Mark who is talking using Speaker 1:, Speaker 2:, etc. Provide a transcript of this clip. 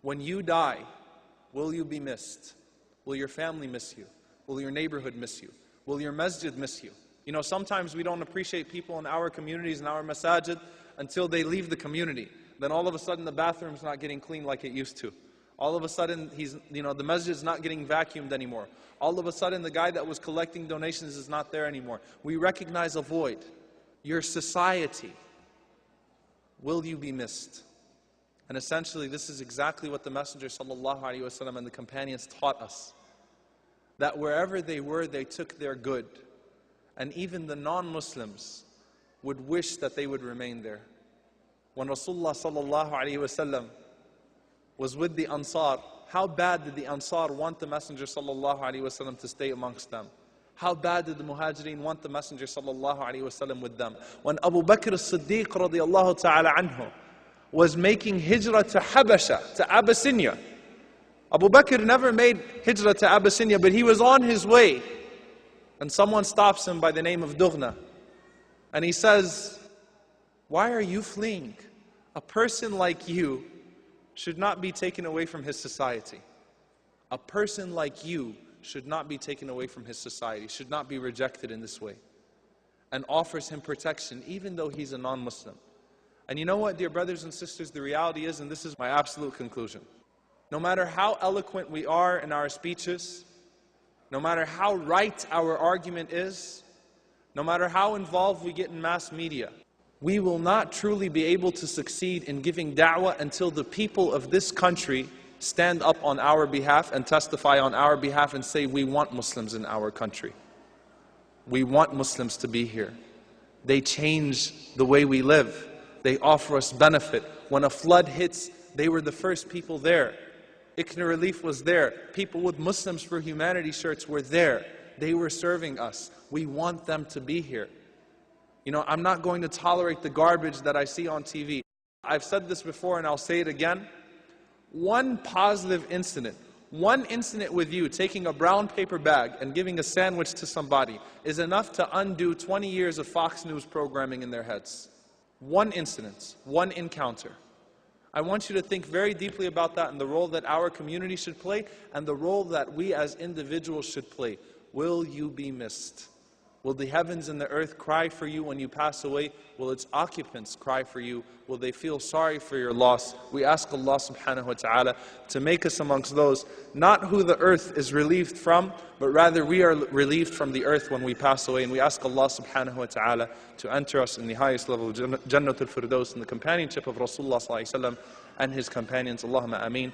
Speaker 1: When you die, will you be missed? Will your family miss you? Will your neighborhood miss you? Will your masjid miss you? You know, sometimes we don't appreciate people in our communities, in our masajid, until they leave the community. Then all of a sudden the bathroom's not getting clean like it used to. All of a sudden the masjid's not getting vacuumed anymore. All of a sudden the guy that was collecting donations is not there anymore. We recognize a void. Your society, will you be missed? And essentially this is exactly what the Messenger ﷺ and the companions taught us. That wherever they were, they took their good. And even the non-Muslims would wish that they would remain there. When Rasulullah ﷺ was with the Ansar, how bad did the Ansar want the Messenger ﷺ to stay amongst them? How bad did the Muhajirin want the Messenger ﷺ with them? When Abu Bakr as-Siddiq radiyallahu ta'ala anhu was making hijrah to Habasha, to Abyssinia. Abu Bakr never made hijrah to Abyssinia, but he was on his way. And someone stops him by the name of Dughna. And he says, why are you fleeing? A person like you should not be taken away from his society. A person like you should not be taken away from his society, should not be rejected in this way. And offers him protection, even though he's a non-Muslim. And you know what, dear brothers and sisters, the reality is, and this is my absolute conclusion. No matter how eloquent we are in our speeches, no matter how right our argument is, no matter how involved we get in mass media, we will not truly be able to succeed in giving da'wah until the people of this country stand up on our behalf and testify on our behalf and say, we want Muslims in our country. We want Muslims to be here. They change the way we live. They offer us benefit. When a flood hits, they were the first people there. ICNA Relief was there. People with Muslims for Humanity shirts were there. They were serving us. We want them to be here. You know, I'm not going to tolerate the garbage that I see on TV. I've said this before and I'll say it again. One positive incident, one incident with you taking a brown paper bag and giving a sandwich to somebody is enough to undo 20 years of Fox News programming in their heads. One incident, one encounter. I want you to think very deeply about that and the role that our community should play and the role that we as individuals should play. Will you be missed? Will the heavens and the earth cry for you when you pass away? Will its occupants cry for you? Will they feel sorry for your loss? We ask Allah subhanahu wa ta'ala to make us amongst those, not who the earth is relieved from, but rather we are relieved from the earth when we pass away. And we ask Allah subhanahu wa ta'ala to enter us in the highest level of Jannatul Firdaus in the companionship of Rasulullah sallallahu alaihi wasallam and his companions. Allahumma ameen.